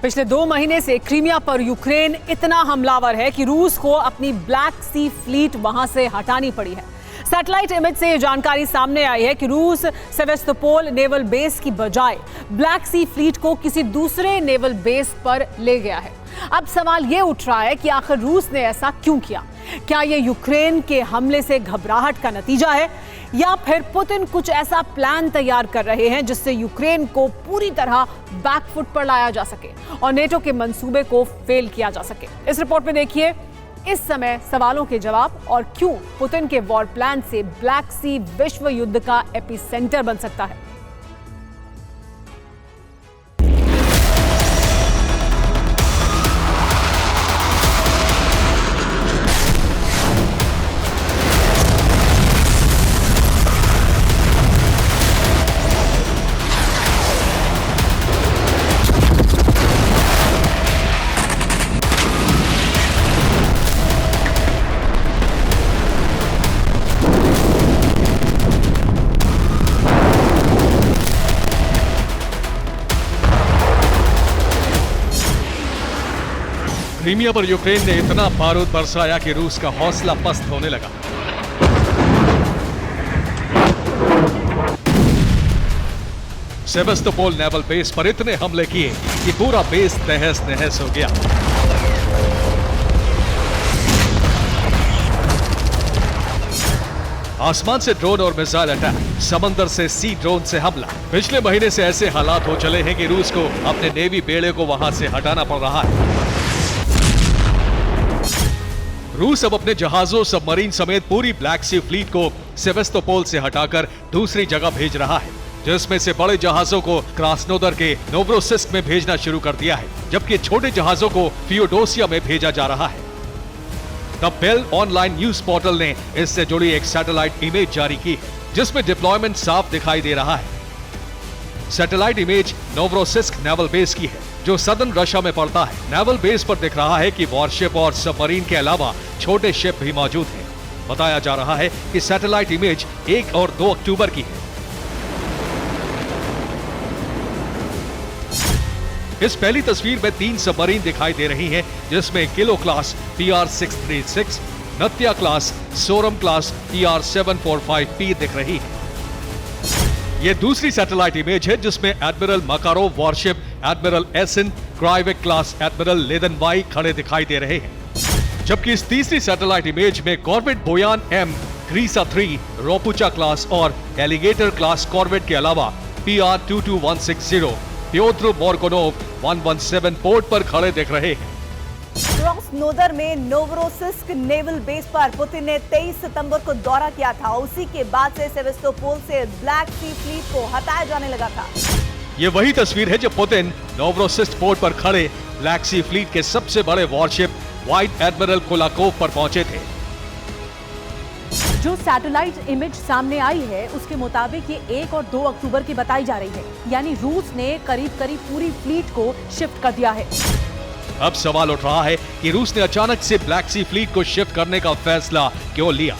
पिछले 2 महीने से क्रीमिया पर यूक्रेन इतना हमलावर है कि रूस को अपनी ब्लैक सी फ्लीट वहां से हटानी पड़ी है। सैटेलाइट इमेज से यह जानकारी सामने आई है कि रूस सेवेस्तोपोल नेवल बेस की बजाय ब्लैक सी फ्लीट को किसी दूसरे नेवल बेस पर ले गया है। अब सवाल यह उठ रहा है कि आखिर रूस ने ऐसा क्यों किया? क्या यह यूक्रेन के हमले से घबराहट का नतीजा है या फिर पुतिन कुछ ऐसा प्लान तैयार कर रहे हैं जिससे यूक्रेन को पूरी तरह बैकफुट पर लाया जा सके और नेटो के मंसूबे को फेल किया जा सके? इस रिपोर्ट में देखिए इस समय सवालों के जवाब और क्यों पुतिन के वॉर प्लान से ब्लैक सी विश्व युद्ध का एपिसेंटर बन सकता है। क्रीमिया पर यूक्रेन ने इतना बारूद बरसाया कि रूस का हौसला पस्त होने लगा। सेवेस्तोपोल नेवल बेस पर इतने हमले किए कि पूरा बेस तहस नहस हो गया। आसमान से ड्रोन और मिसाइल अटैक, समंदर से सी ड्रोन से हमला। पिछले महीने से ऐसे हालात हो चले हैं कि रूस को अपने नेवी बेड़े को वहां से हटाना पड़ रहा है। रूस अब अपने जहाजों, सबमरीन समेत पूरी ब्लैक सी फ्लीट को सेवेस्तोपोल से हटाकर दूसरी जगह भेज रहा है, जिसमें से बड़े जहाजों को क्रास्नोदर के नोवरोसिस्क में भेजना शुरू कर दिया है, जबकि छोटे जहाजों को फियोडोसिया में भेजा जा रहा है। The bell online news portal ने इससे जुड़ी एक सैटेलाइट इमेज जारी की है, जिसमें डिप्लॉयमेंट साफ दिखाई दे रहा है। सैटेलाइट इमेज नोवरोसिस्क नेवल बेस की है, जो सदर्न रशिया में पड़ता है। नेवल बेस पर दिख रहा है कि वॉरशिप और सबमरीन के अलावा छोटे शिप भी मौजूद हैं। बताया जा रहा है कि सैटेलाइट इमेज 1 और 2 अक्टूबर की है। इस पहली तस्वीर में 3 सबमरीन दिखाई दे रही हैं, जिसमें Kilo class PR-636, Natya class, Sorum class PR-745P दिख रही है। यह दूसरी सैटेलाइट इमेज है, जिसमें admiral Makarov warship, admiral Essen, Krivak class admiral लेदनवाई खड़े दिखाई दे रहे हैं। जबकि इस तीसरी सैटेलाइट इमेज में corvette Buyan M, Grisha 3, Ropucha class और एलिगेटर क्लास कॉर्वेट के अलावा PR-22160, प्योत्र मोरकोनोव 117 पोर्ट पर खड़े दिख रहे हैं। क्रास्नोदर में नोवरोसिस्क नेवल बेस पर पुतिन ने 23 सितंबर को दौरा किया था। उसी के बाद से सेवेस्तोपोल से ब्लैक सी फ्लीट को हटाया जाने लगा था। ये वही तस्वीर है जब पुतिन नोवरोसिस्क पोर्ट पर खड़े ब्लैक सी फ्लीट के सबसे बड़े वॉरशिप व्हाइट एडमिरल कुलाकोव पर पहुंचे थे। जो सैटेलाइट इमेज सामने आई है उसके मुताबिक ये 1 और 2 अक्टूबर की बताई जा रही है, यानी रूस ने करीब पूरी फ्लीट को शिफ्ट कर दिया है। अब सवाल उठ रहा है कि रूस ने अचानक से ब्लैक सी फ्लीट को शिफ्ट करने का फैसला क्यों लिया?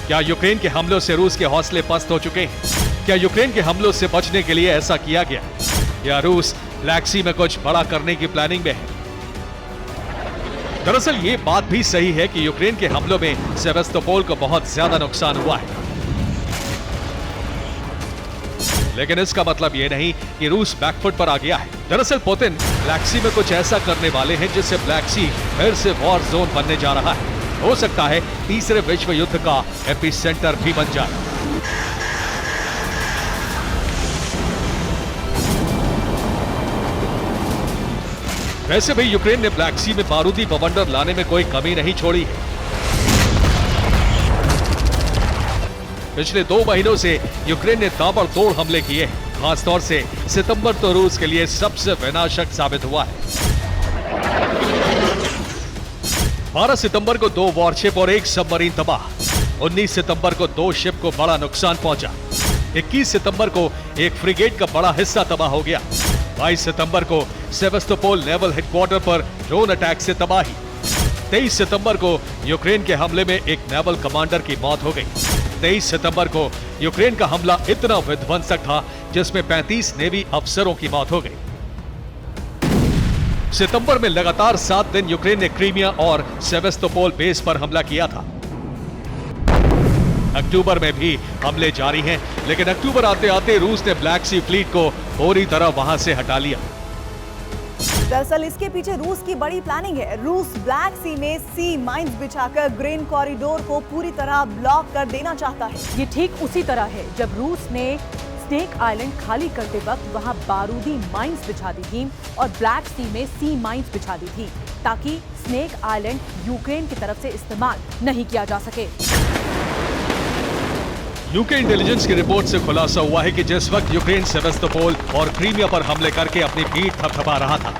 क्या यूक्रेन के हमलों से रूस के हौसले पस्त हो चुके हैं? क्या यूक्रेन के हमलों से बचने के लिए ऐसा किया गया, या रूस ब्लैक सी में कुछ बड़ा करने की प्लानिंग में है? दरअसल ये बात भी सही है कि यूक्रेन के हमलों में सेवेस्तोपोल को बहुत ज्यादा नुकसान हुआ है, लेकिन इसका मतलब ये नहीं कि रूस बैकफुट पर आ गया है। दरअसल पुतिन ब्लैक सी में कुछ ऐसा करने वाले हैं जिससे ब्लैक सी फिर से वॉर जोन बनने जा रहा है। हो सकता है तीसरे विश्व युद्ध का एपिसेंटर भी बन जाए। वैसे भी यूक्रेन ने ब्लैक सी में बारूदी बवंडर लाने में कोई कमी नहीं छोड़ी है। पिछले 2 महीनों से यूक्रेन ने ताबड़तोड़ हमले किए हैं। खासतौर से सितंबर तो रूस के लिए सबसे विनाशक साबित हुआ है। 12 सितंबर को 2 वॉरशिप और 1 सबमरीन तबाह। 19 सितंबर को 2 शिप को बड़ा नुकसान पहुंचा। 21 सितंबर को एक फ्रिगेट का बड़ा हिस्सा तबाह हो गया। 22 सितंबर को सेवेस्तोपोल नेवल हेडक्वार्टर पर ड्रोन अटैक से तबाही। 23 सितंबर को यूक्रेन के हमले में एक नेवल कमांडर की मौत हो गई। 23 सितंबर को यूक्रेन का हमला इतना विध्वंसक था जिसमें 35 नेवी अफसरों की मौत हो गई। सितंबर में लगातार 7 दिन यूक्रेन ने क्रीमिया और सेवेस्तोपोल बेस पर हमला किया था। अक्टूबर में भी हमले जारी हैं, लेकिन अक्टूबर आते आते रूस ने ब्लैक सी फ्लीट को पूरी तरह वहां से हटा लिया। दरअसल इसके पीछे रूस की बड़ी प्लानिंग है। रूस ब्लैक सी में सी माइंस बिछाकर ग्रेन कॉरिडोर को पूरी तरह ब्लॉक कर देना चाहता है। ये ठीक उसी तरह है जब रूस ने स्नेक आइलैंड खाली करते वक्त वहां बारूदी माइंस बिछा दी थी और ब्लैक सी में सी माइंस बिछा दी थी ताकि स्नेक आइलैंड यूक्रेन की तरफ से इस्तेमाल नहीं किया जा सके। यूके इंटेलिजेंस की रिपोर्ट से खुलासा हुआ है कि जिस वक्त यूक्रेन सेवेस्तोपोल और क्रीमिया पर हमले करके अपनी पीठ थपथपा रहा था,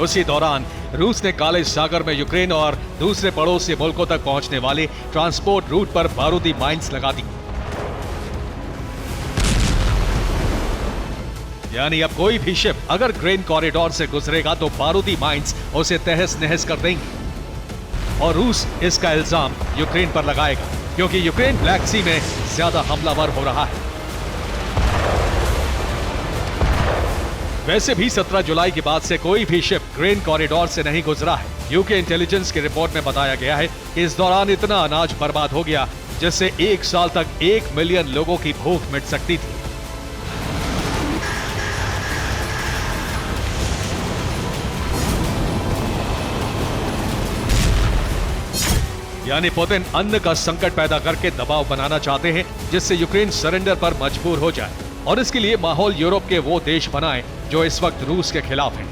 उसी दौरान रूस ने काले सागर में यूक्रेन और दूसरे पड़ोसी मुल्कों तक पहुंचने वाले ट्रांसपोर्ट रूट पर बारूदी माइंस लगा दी। यानी अब कोई भी शिप अगर ग्रेन कॉरिडोर से गुजरेगा तो बारूदी माइंस उसे तहस नहस कर देंगे और रूस इसका इल्जाम यूक्रेन पर लगाएगा क्योंकि यूक्रेन ब्लैक सी में ज्यादा हमलावर हो रहा है। वैसे भी 17 जुलाई के बाद से कोई भी शिप ग्रेन कॉरिडोर से नहीं गुजरा है। यूके इंटेलिजेंस की रिपोर्ट में बताया गया है कि इस दौरान इतना अनाज बर्बाद हो गया जिससे 1 साल तक 1 मिलियन लोगों की भूख मिट सकती थी। यानी पुतिन अन्न का संकट पैदा करके दबाव बनाना चाहते हैं जिससे यूक्रेन सरेंडर पर मजबूर हो जाए और इसके लिए माहौल यूरोप के वो देश बनाए जो इस वक्त रूस के खिलाफ हैं।